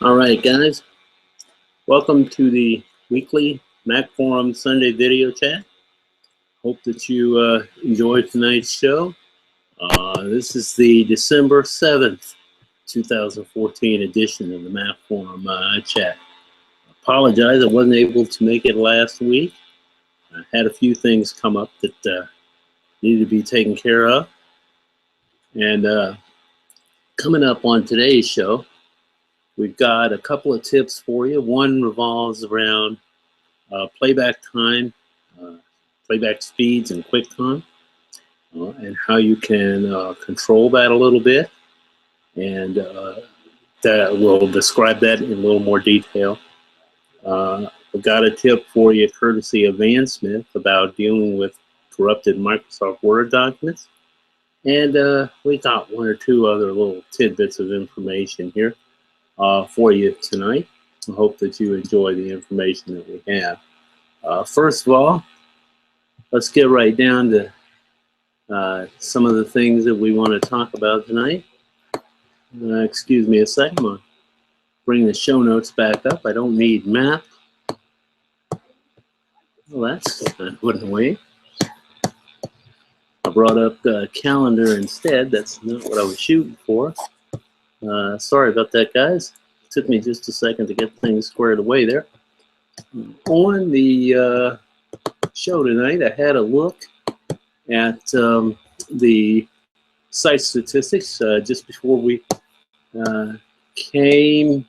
All right, guys. Welcome to the weekly Mac Forum Sunday video chat. Hope that you enjoyed tonight's show. This is the December 7th, 2014 edition of the Mac Forum chat. Apologize, I wasn't able to make it last week. I had a few things come up that needed to be taken care of. And coming up on today's show, we've got a couple of tips for you. One revolves around playback time, playback speeds and QuickTime, and how you can control that a little bit. And we'll describe that in a little more detail. I've got a tip for you courtesy of Van Smith about dealing with corrupted Microsoft Word documents. And we got one or two other little tidbits of information here for you tonight. I hope that you enjoy the information that we have. First of all, let's get right down to some of the things that we want to talk about tonight. Excuse me a second. I'm going to bring the show notes back up. I don't need map. Well, that's wouldn't wait. I brought up the calendar instead. That's not what I was shooting for. Sorry about that, guys. It took me just a second to get things squared away there. On the show tonight, I had a look at the site statistics just before we came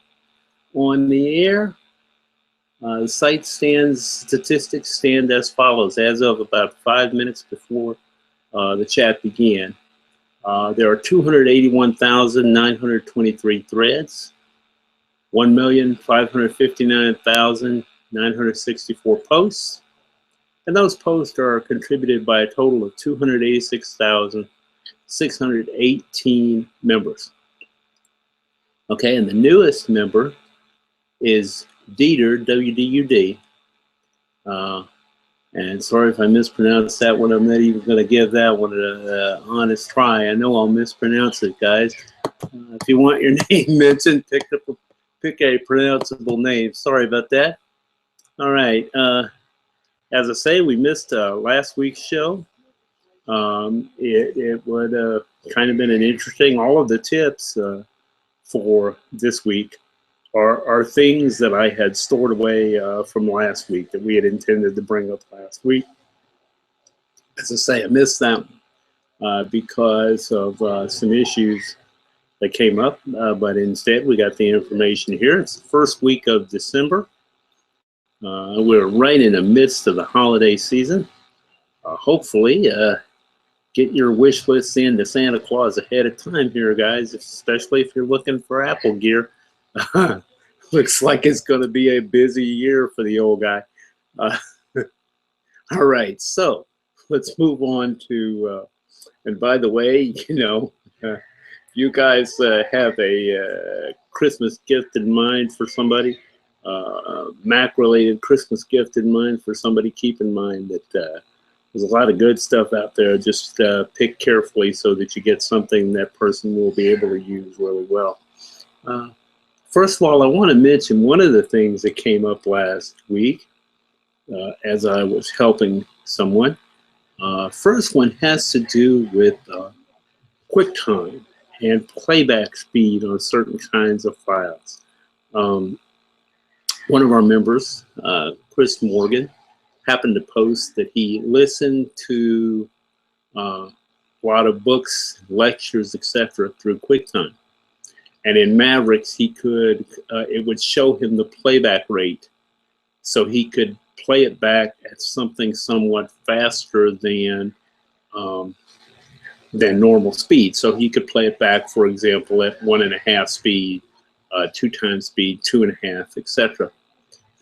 on the air. The site statistics stand as follows. As of about 5 minutes before the chat began, there are 281,923 threads, 1,559,964 posts, and those posts are contributed by a total of 286,618 members. Okay, and the newest member is Dieter, W-D-U-D. And sorry if I mispronounced that one. I'm not even going to give that one an honest try. I know I'll mispronounce it, guys. If you want your name mentioned, pick a pronounceable name. Sorry about that. All right. As I say, we missed last week's show. It would kind of been an interesting. All of the tips for this week are things that I had stored away from last week that we had intended to bring up last week. As I say, I missed them because of some issues that came up, but instead we got the information here. It's the first week of December. We're right in the midst of the holiday season. Hopefully, get your wish list in to Santa Claus ahead of time here, guys, especially if you're looking for Apple gear. Looks like it's going to be a busy year for the old guy. All right, so let's move on to, and by the way, you know, you guys have a Christmas gift in mind for somebody, Mac-related Christmas gift in mind for somebody, keep in mind that there's a lot of good stuff out there. Just pick carefully so that you get something that person will be able to use really well. First of all, I want to mention one of the things that came up last week as I was helping someone. First one has to do with QuickTime and playback speed on certain kinds of files. One of our members, Chris Morgan, happened to post that he listened to a lot of books, lectures, etc. through QuickTime. And in Mavericks, he could, it would show him the playback rate. So he could play it back at something somewhat faster than normal speed. So he could play it back, for example, at 1.5 speed, 2 times speed, 2.5, etc.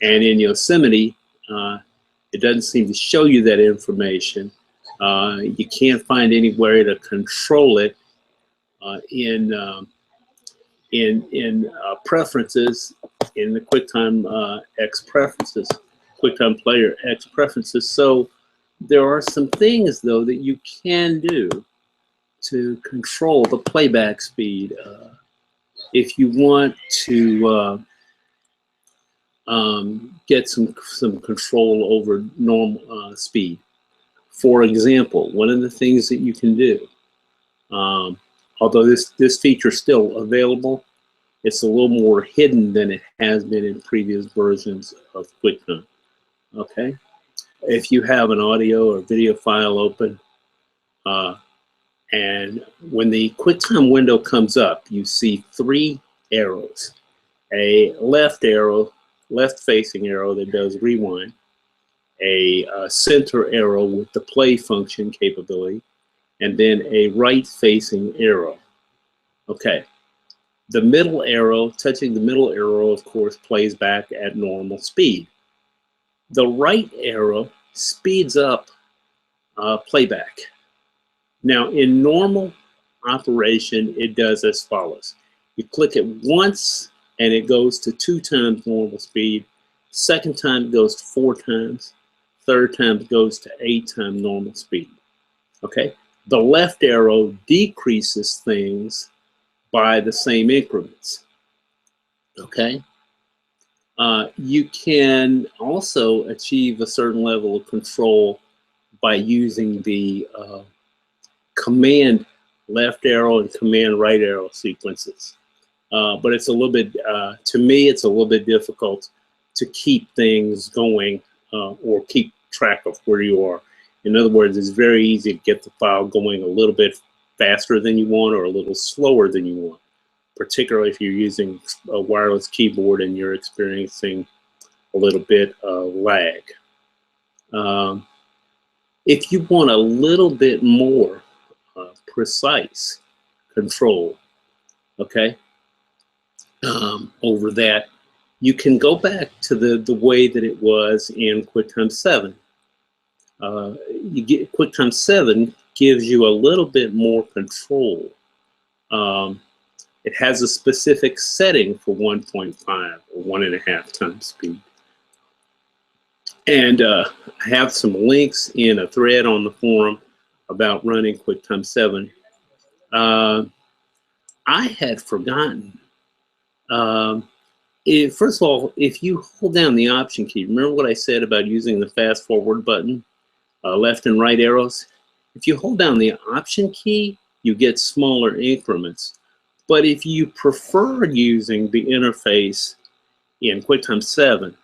And in Yosemite, it doesn't seem to show you that information. You can't find anywhere to control it in preferences in the QuickTime X preferences, QuickTime Player X preferences. So there are some things though that you can do to control the playback speed if you want to get some control over normal speed. For example, one of the things that you can do, although this feature is still available, it's a little more hidden than it has been in previous versions of QuickTime. Okay, if you have an audio or video file open, and when the QuickTime window comes up, you see three arrows: a left arrow, left-facing arrow that does rewind, a center arrow with the play function capability, and then a right-facing arrow. Okay. The middle arrow, touching the middle arrow, of course, plays back at normal speed. The right arrow speeds up playback. Now, in normal operation, it does as follows. You click it once, and it goes to 2 times normal speed. Second time, it goes to 4 times. Third time, it goes to 8 times normal speed. Okay? The left arrow decreases things by the same increments. Okay? You can also achieve a certain level of control by using the command left arrow and command right arrow sequences. But it's a little bit, to me, it's a little bit difficult to keep things going or keep track of where you are. In other words, it's very easy to get the file going a little bit faster than you want or a little slower than you want, particularly if you're using a wireless keyboard and you're experiencing a little bit of lag. If you want a little bit more precise control, okay, over that, you can go back to the way that it was in QuickTime 7. QuickTime 7 gives you a little bit more control. It has a specific setting for 1.5 or 1.5 times speed. And I have some links in a thread on the forum about running QuickTime 7. I had forgotten. First of all, if you hold down the Option key, remember what I said about using the fast forward button, left and right arrows? If you hold down the Option key, you get smaller increments. But if you prefer using the interface in QuickTime 7,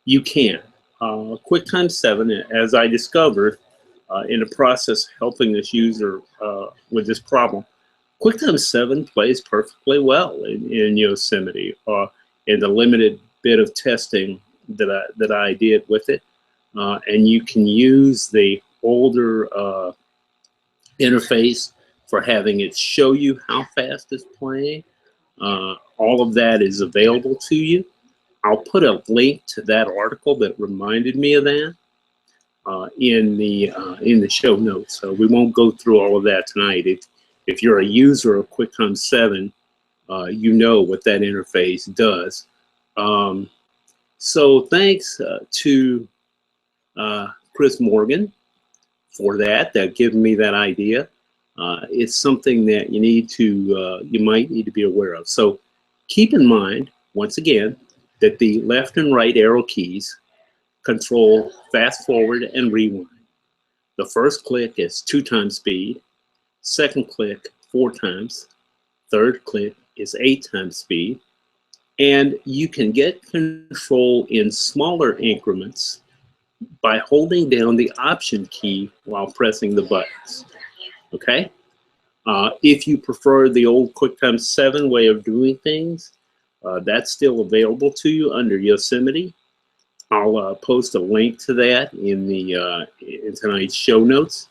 you can. QuickTime 7, as I discovered in the process helping this user with this problem, QuickTime 7 plays perfectly well in Yosemite. In the limited bit of testing that I did with it, and you can use the older interface for having it show you how fast it's playing. All of that is available to you. I'll put a link to that article that reminded me of that in the show notes. So we won't go through all of that tonight. If you're a user of QuickTime 7, you know what that interface does. So thanks to Chris Morgan for that giving me that idea. It's something that you might need to be aware of. So keep in mind, once again, that the left and right arrow keys control fast forward and rewind. The first click is 2 times speed. Second click, 4 times. Third click is 8 times speed. And you can get control in smaller increments by holding down the Option key while pressing the buttons. Okay? If you prefer the old QuickTime 7 way of doing things, that's still available to you under Yosemite. I'll post a link to that in tonight's show notes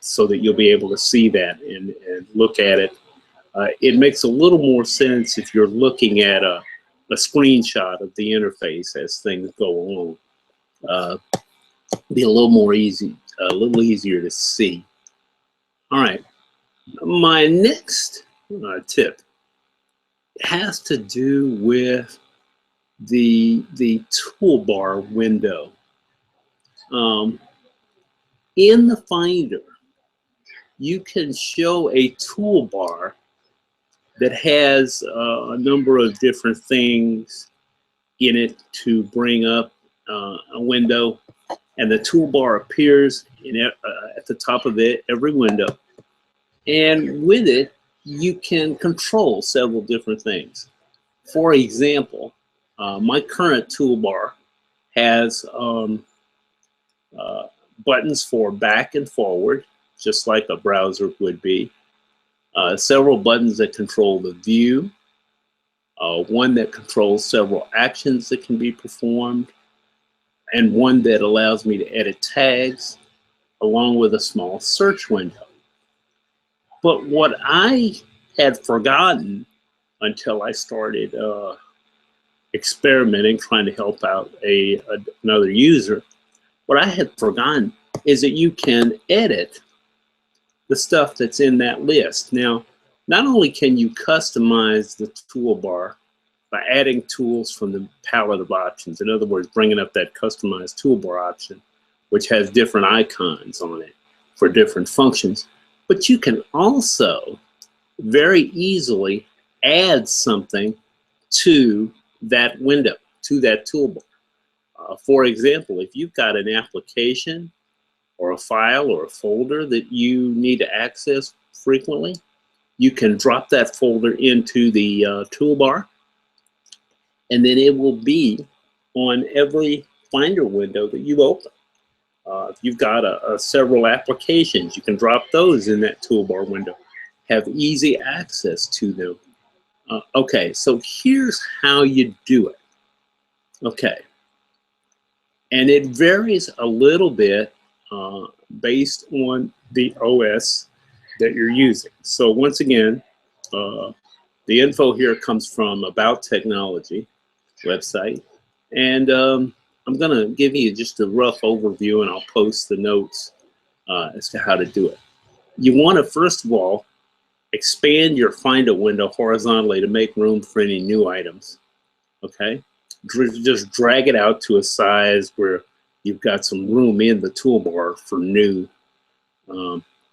so that you'll be able to see that and look at it. It makes a little more sense if you're looking at a screenshot of the interface as things go along. Be a little more easy, a little easier to see. All right, my next tip has to do with the toolbar window. In the Finder, you can show a toolbar that has a number of different things in it to bring up a window, and the toolbar appears at the top of every window. And with it, you can control several different things. For example, my current toolbar has buttons for back and forward, just like a browser would be. Several buttons that control the view. One that controls several actions that can be performed. And one that allows me to edit tags, along with a small search window. But what I had forgotten until I started experimenting, trying to help out another user, what I had forgotten is that you can edit the stuff that's in that list. Now, not only can you customize the toolbar by adding tools from the palette of options, in other words, bringing up that customized toolbar option, which has different icons on it for different functions, but you can also very easily add something to that window, to that toolbar. For example, if you've got an application or a file or a folder that you need to access frequently, you can drop that folder into the toolbar, and then it will be on every Finder window that you open. If you've got several applications, you can drop those in that toolbar window, have easy access to them. Okay, so here's how you do it. Okay, and it varies a little bit based on the OS that you're using. So once again, the info here comes from About Technology website, and I'm going to give you just a rough overview, and I'll post the notes as to how to do it. You want to, first of all, expand your Finder window horizontally to make room for any new items. Okay? Just drag it out to a size where you've got some room in the toolbar for new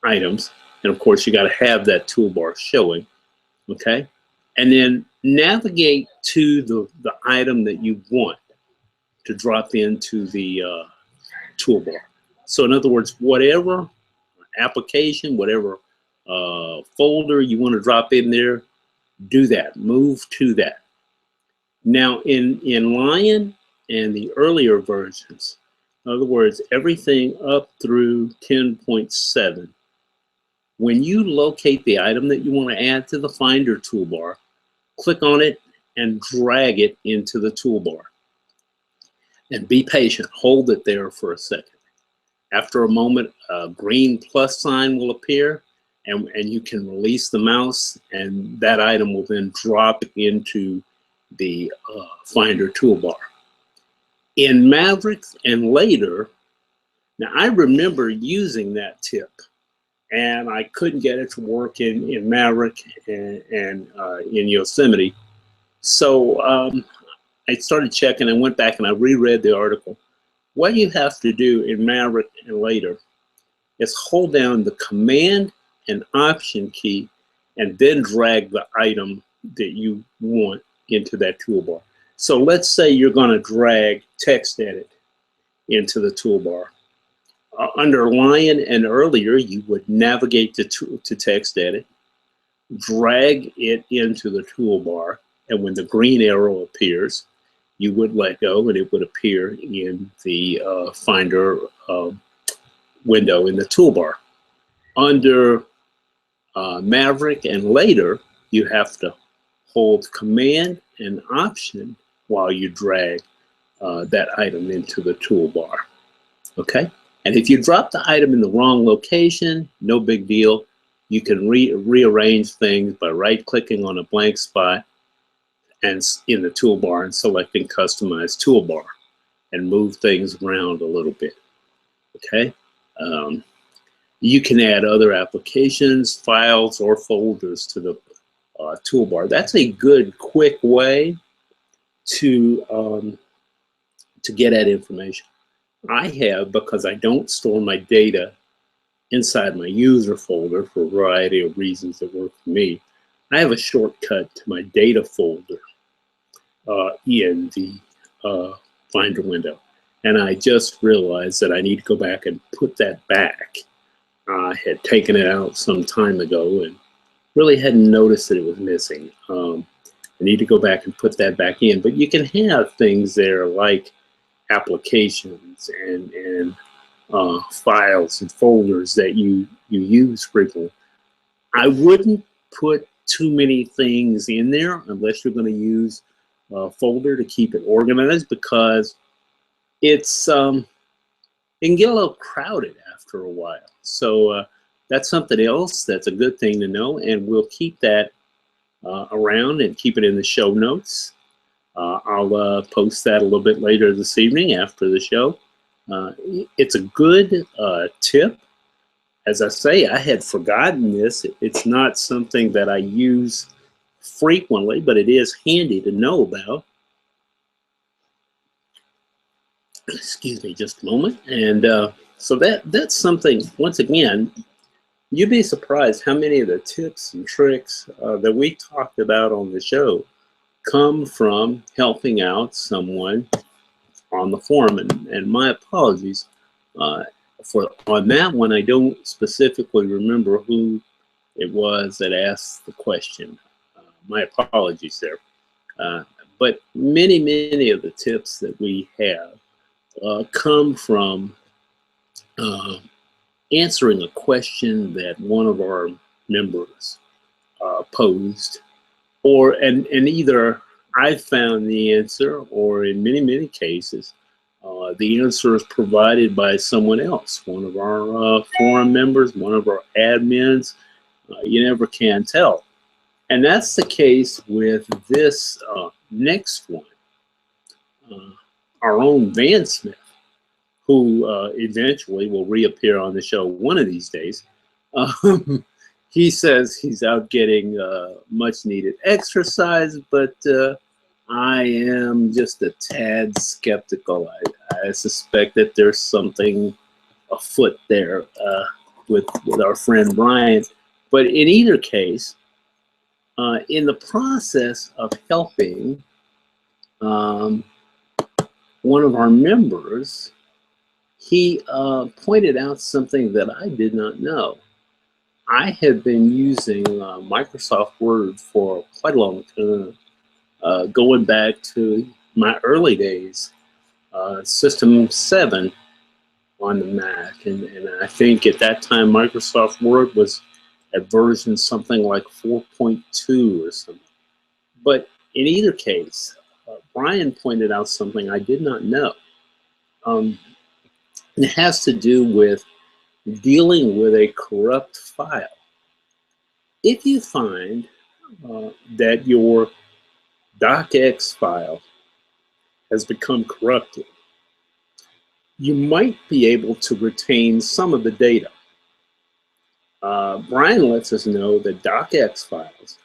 items. And of course, you got to have that toolbar showing. Okay? And then navigate to the item that you want to drop into the toolbar. So in other words, whatever application, whatever folder you want to drop in there, do that. Move to that. Now in Lion and the earlier versions, in other words, everything up through 10.7, when you locate the item that you want to add to the Finder toolbar, click on it and drag it into the toolbar. And be patient. Hold it there for a second. After a moment, a green plus sign will appear, and you can release the mouse, and that item will then drop into the Finder toolbar. In Maverick and later, now I remember using that tip, and I couldn't get it to work in Maverick and in Yosemite. So I started checking and went back and I reread the article. What you have to do in Maverick and later is hold down the Command and Option key and then drag the item that you want into that toolbar. So let's say you're going to drag Text Edit into the toolbar. Under Lion and earlier, you would navigate to Text Edit, drag it into the toolbar, and when the green arrow appears, you would let go and it would appear in the Finder window in the toolbar. Under Maverick and later, you have to hold Command and Option while you drag that item into the toolbar. Okay? And if you drop the item in the wrong location, no big deal. You can rearrange things by right-clicking on a blank spot and in the toolbar and selecting Customize Toolbar and move things around a little bit. Okay? You can add other applications, files, or folders to the toolbar. That's a good, quick way to get at information. I have, because I don't store my data inside my user folder for a variety of reasons that work for me, I have a shortcut to my data folder in the Finder window. And I just realized that I need to go back and put that back. I had taken it out some time ago and really hadn't noticed that it was missing. I need to go back and put that back in. But you can have things there like applications and files and folders that you use frequently. I wouldn't put too many things in there unless you're going to use a folder to keep it organized, because it's it can get a little crowded after a while. So that's something else that's a good thing to know, and we'll keep that around and keep it in the show notes. I'll post that a little bit later this evening after the show. It's a good tip. As I say, I had forgotten this. It's not something that I use frequently, but it is handy to know about. Excuse me just a moment. And so that's something, once again, you'd be surprised how many of the tips and tricks that we talked about on the show come from helping out someone on the forum. And my apologies on that one. I don't specifically remember who it was that asked the question. My apologies there. But many of the tips that we have come from answering a question that one of our members posed, and either I found the answer, or in many cases, the answer is provided by someone else, one of our forum members, one of our admins. You never can tell. And that's the case with this next one. Our own Van Smith, who eventually will reappear on the show one of these days. He says he's out getting much needed exercise, but I am just a tad skeptical. I suspect that there's something afoot there with our friend Brian. But in either case, in the process of helping one of our members, he pointed out something that I did not know. I have been using Microsoft Word for quite a long time, going back to my early days, System 7 on the Mac. And I think at that time Microsoft Word was at version something like 4.2 or something. But in either case, Brian pointed out something I did not know. It has to do with dealing with a corrupt file. If you find that your docx file has become corrupted, you might be able to retain some of the data. Brian lets us know that docx files,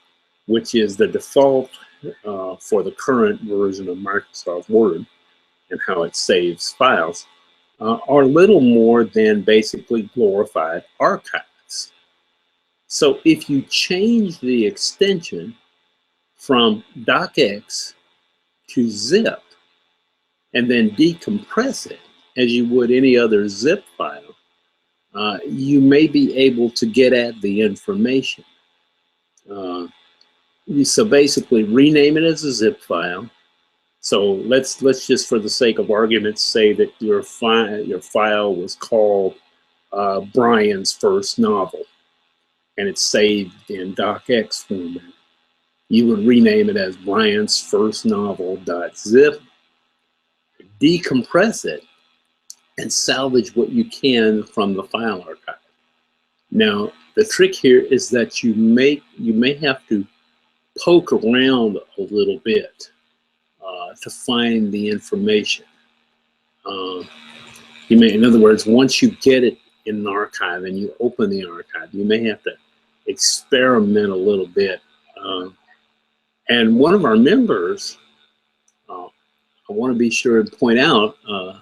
which is the default for the current version of Microsoft Word and how it saves files, are little more than basically glorified archives. So if you change the extension from docx to zip and then decompress it as you would any other zip file, you may be able to get at the information. So basically rename it as a zip file. So let's just, for the sake of argument, say that your file was called Brian's First Novel, and it's saved in docx format. You would rename it as Brian's First Novel.zip, decompress it, and salvage what you can from the file archive. Now, the trick here is that you may have to poke around a little bit to find the information. In other words, once you get it in an archive and you open the archive, you may have to experiment a little bit. And one of our members, I want to be sure to point out, a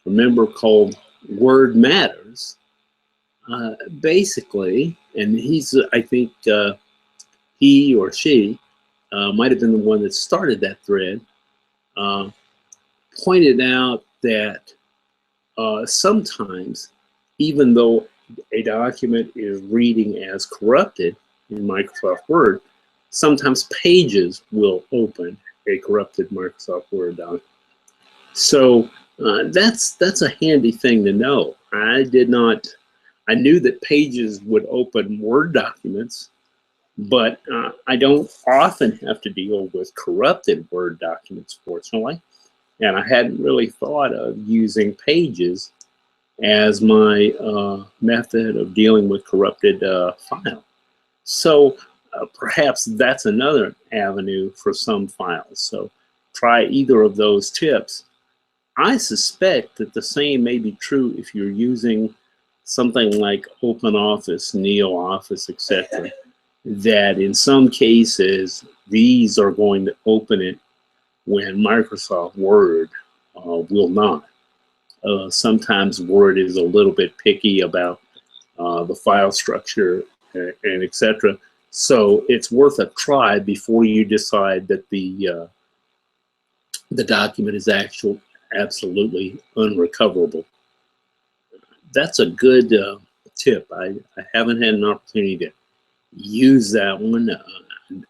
member called Word Matters, basically, and he's, I think, he or she might have been the one that started that thread, uh, pointed out that sometimes, even though a document is reading as corrupted in Microsoft Word, sometimes pages will open a corrupted Microsoft Word document. So that's a handy thing to know. I knew that pages would open Word documents, but I don't often have to deal with corrupted Word documents, fortunately. And I hadn't really thought of using pages as my method of dealing with corrupted file. So perhaps that's another avenue for some files. So try either of those tips. I suspect that the same may be true if you're using something like OpenOffice, NeoOffice, etc. That in some cases, these are going to open it when Microsoft Word will not. Sometimes Word is a little bit picky about the file structure and etc. So it's worth a try before you decide that the document is absolutely unrecoverable. That's a good tip. I haven't had an opportunity to use that one.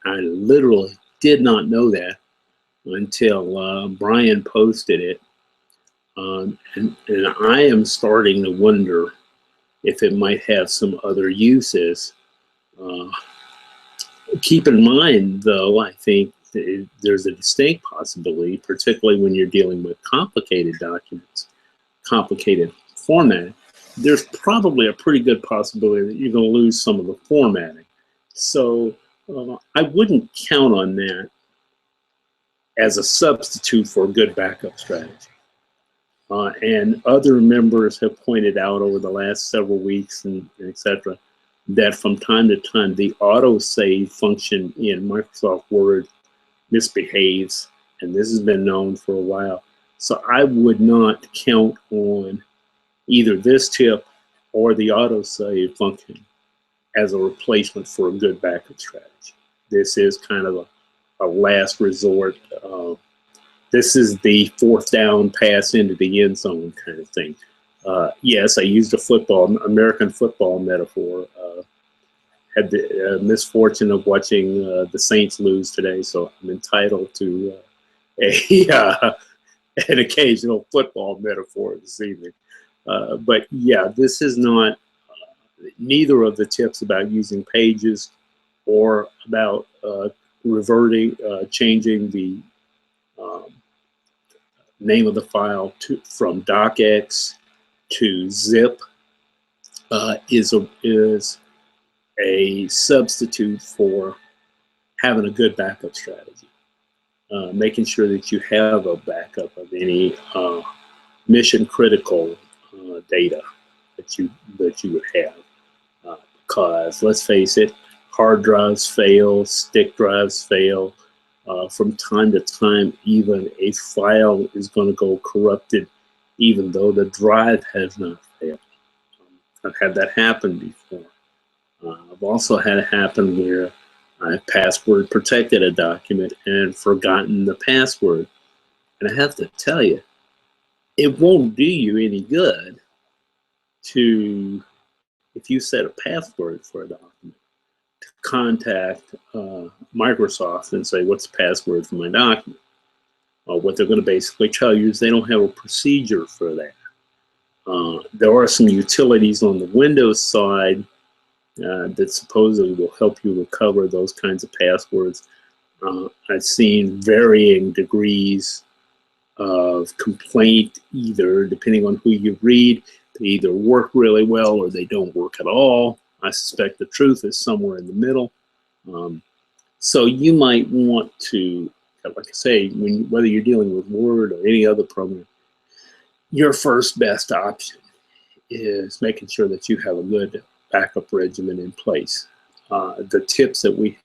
I literally did not know that until Brian posted it. And I am starting to wonder if it might have some other uses. Keep in mind, though, I think there's a distinct possibility, particularly when you're dealing with complicated documents, complicated formatting. There's probably a pretty good possibility that you're going to lose some of the formatting. So I wouldn't count on that as a substitute for a good backup strategy. And other members have pointed out over the last several weeks and etc. that from time to time the autosave function in Microsoft Word misbehaves, and this has been known for a while. So I would not count on either this tip or the autosave function as a replacement for a good backup strategy. This is kind of a last resort. This is the fourth down pass into the end zone kind of thing. Yes, I used a American football metaphor. Had the misfortune of watching the Saints lose today, so I'm entitled to an occasional football metaphor this evening. But yeah, this is not neither of the tips about using pages or about changing the name of the file from docx to zip is a substitute for having a good backup strategy. Making sure that you have a backup of any mission critical data that you would have. Because let's face it, hard drives fail, stick drives fail. From time to time, even a file is going to go corrupted, even though the drive has not failed. I've had that happen before. I've also had it happen where I've password protected a document and forgotten the password. And I have to tell you, it won't do you any good if you set a password for a document, to contact Microsoft and say, what's the password for my document? What they're going to basically tell you is they don't have a procedure for that. There are some utilities on the Windows side that supposedly will help you recover those kinds of passwords. I've seen varying degrees of complaint, either depending on who you read. They either work really well or they don't work at all. I suspect the truth is somewhere in the middle. So you might want to, like I say, whether you're dealing with Word or any other program, your first best option is making sure that you have a good backup regimen in place. The tips that we've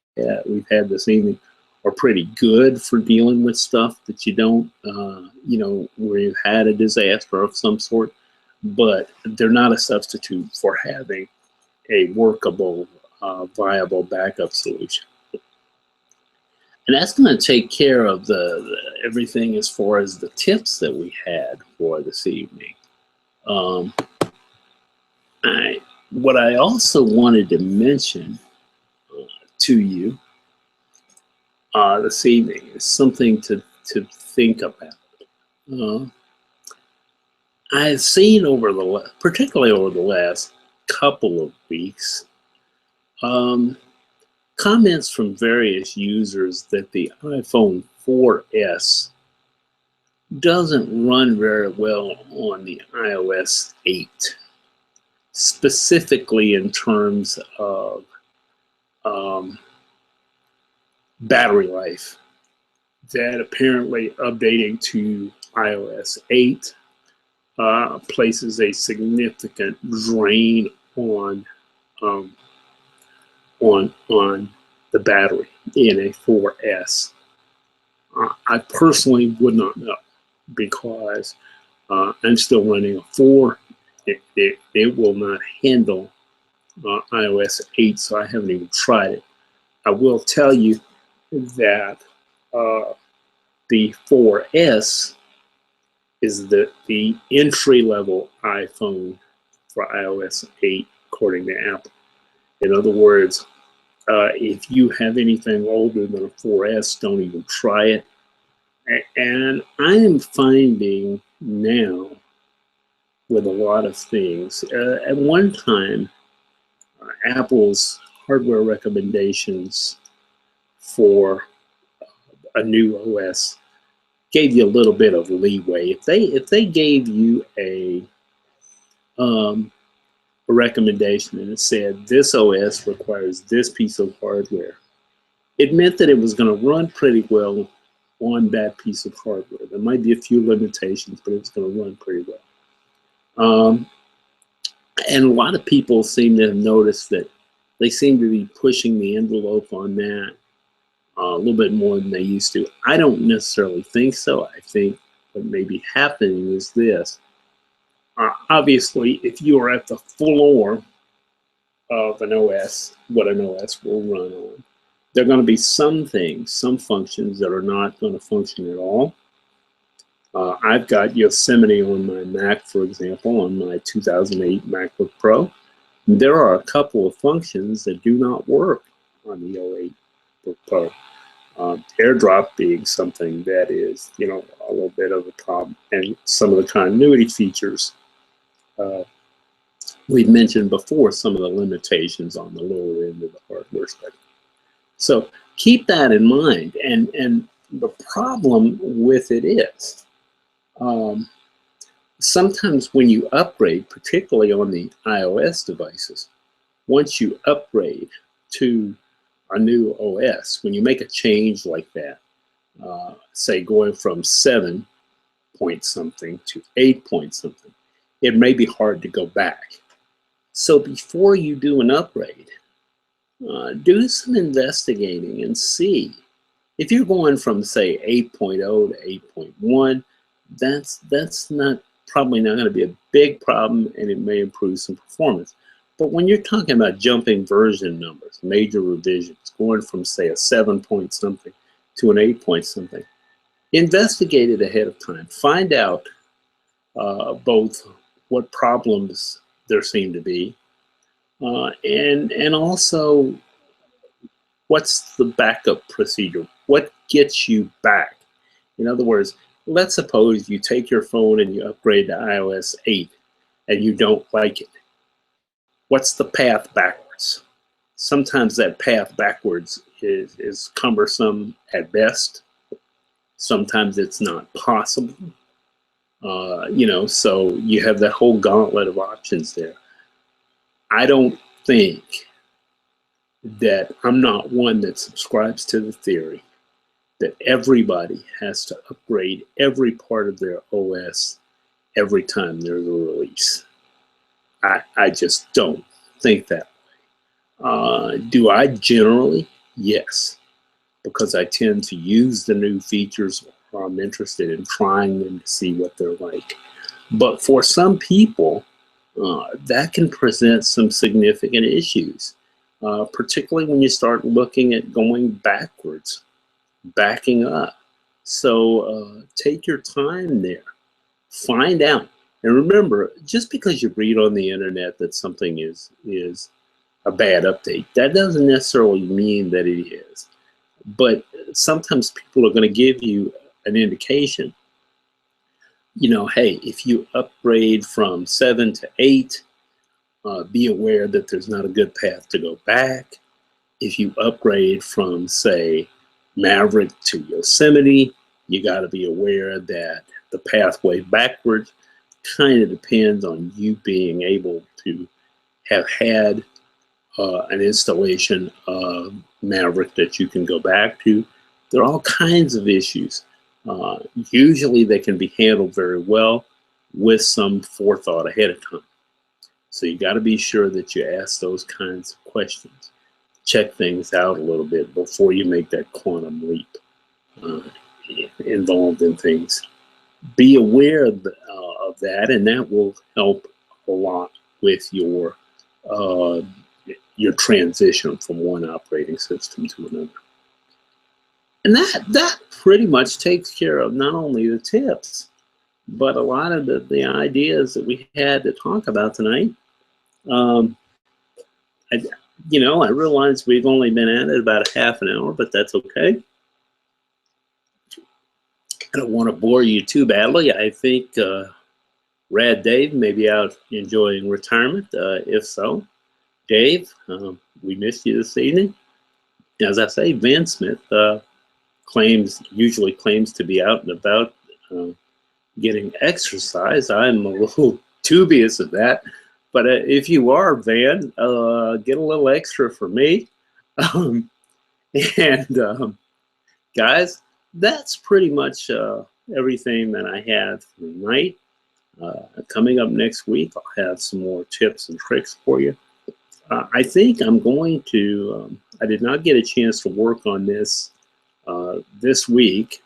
had this evening are pretty good for dealing with stuff that you don't, where you've had a disaster of some sort, but they're not a substitute for having a workable, viable backup solution. And that's going to take care of everything as far as the tips that we had for this evening. What I also wanted to mention to you this evening is something to think about. I've seen particularly over the last couple of weeks, comments from various users that the iPhone 4S doesn't run very well on the iOS 8, specifically in terms of battery life. That apparently updating to iOS 8 places a significant drain on the battery in a 4S. I personally would not know, because I'm still running a 4. It will not handle iOS 8, so I haven't even tried it. I will tell you that the 4S is the entry-level iPhone for iOS 8, according to Apple. In other words, if you have anything older than a 4S, don't even try it. And I am finding now with a lot of things, at one time, Apple's hardware recommendations for a new OS gave you a little bit of leeway. If they gave you a recommendation and it said this OS requires this piece of hardware, it meant that it was going to run pretty well on that piece of hardware. There might be a few limitations, but it's going to run pretty well. And a lot of people seem to have noticed that they seem to be pushing the envelope on that a little bit more than they used to. I don't necessarily think so. I think what may be happening is this. Obviously, if you are at the floor of an OS, what an OS will run on, there are going to be some things, some functions that are not going to function at all. I've got Yosemite on my Mac, for example, on my 2008 MacBook Pro. There are a couple of functions that do not work on the 08 Book Pro. AirDrop being something that is, a little bit of a problem, and some of the continuity features. We've mentioned before some of the limitations on the lower end of the hardware spectrum. So keep that in mind. And the problem with it is, sometimes when you upgrade, particularly on the iOS devices, once you upgrade to a new OS, when you make a change like that, say going from 7 point something to 8 point something, it may be hard to go back. So before you do an upgrade, do some investigating and see. If you're going from, say, 8.0 to 8.1, that's probably not going to be a big problem, and it may improve some performance. But when you're talking about jumping version numbers, major revisions, going from, say, a 7 point something to an 8 point something, investigate it ahead of time. Find out both what problems there seem to be, and also what's the backup procedure? What gets you back? In other words, let's suppose you take your phone and you upgrade to iOS 8 and you don't like it. What's the path backwards? Sometimes that path backwards is cumbersome at best. Sometimes it's not possible. So you have that whole gauntlet of options there. I don't think that I'm not one that subscribes to the theory that everybody has to upgrade every part of their OS every time there's a release. I just don't think that way. Do I generally? Yes, because I tend to use the new features, or I'm interested in trying them to see what they're like. But for some people, that can present some significant issues, particularly when you start looking at going backwards. backing up. So take your time there. Find out. And remember, just because you read on the internet that something is a bad update, that doesn't necessarily mean that it is. But sometimes people are going to give you an indication. You know, hey, if you upgrade from 7 to 8, be aware that there's not a good path to go back. If you upgrade from, say, Maverick to Yosemite, you got to be aware that the pathway backwards kind of depends on you being able to have had an installation of Maverick that you can go back to. There are all kinds of issues. Usually they can be handled very well with some forethought ahead of time. So you got to be sure that you ask those kinds of questions. Check things out a little bit before you make that quantum leap involved in things. Be aware of that, and that will help a lot with your transition from one operating system to another. And that pretty much takes care of not only the tips, but a lot of the ideas that we had to talk about tonight. I realize we've only been at it about a half an hour, but that's okay. I don't want to bore you too badly. I think Rad Dave may be out enjoying retirement. If so, Dave, we missed you this evening. As I say, Van Smith usually claims to be out and about getting exercise. I'm a little dubious of that. But if you are, Van, get a little extra for me. Guys, that's pretty much everything that I have for tonight. Coming up next week, I'll have some more tips and tricks for you. I think I'm going to, I did not get a chance to work on this this week,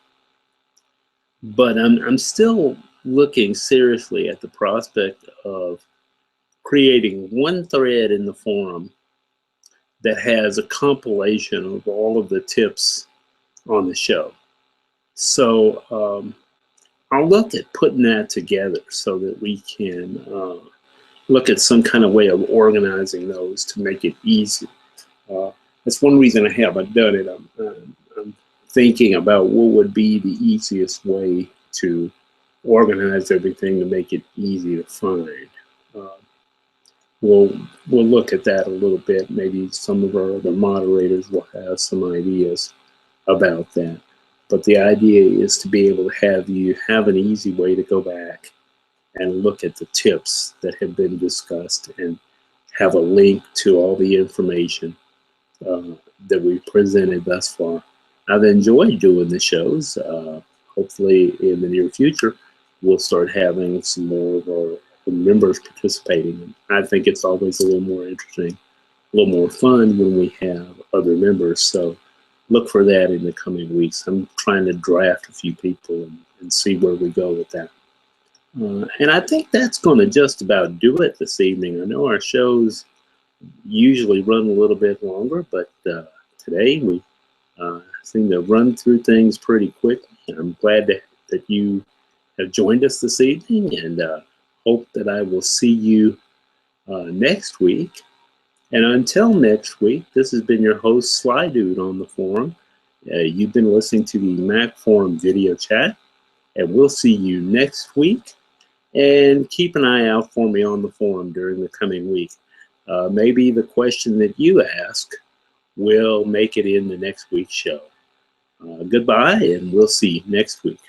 but I'm still looking seriously at the prospect of creating one thread in the forum that has a compilation of all of the tips on the show. So I'll look at putting that together so that we can look at some kind of way of organizing those to make it easy. That's one reason I haven't done it. I'm thinking about what would be the easiest way to organize everything to make it easy to find. We'll look at that a little bit. Maybe some of our other moderators will have some ideas about that. But the idea is to be able to have an easy way to go back and look at the tips that have been discussed and have a link to all the information that we've presented thus far. I've enjoyed doing the shows. Hopefully in the near future, we'll start having some more of our members participating. I think it's always a little more interesting, a little more fun when we have other members. So look for that in the coming weeks. I'm trying to draft a few people and see where we go with that. And I think that's going to just about do it this evening. I know our shows usually run a little bit longer, but today we seem to run through things pretty quickly. I'm glad that you have joined us this evening, and hope that I will see you next week. And until next week, this has been your host, Sly Dude, on the forum. You've been listening to the Mac Forum video chat, and we'll see you next week. And keep an eye out for me on the forum during the coming week. Maybe the question that you ask will make it in the next week's show. Goodbye, and we'll see you next week.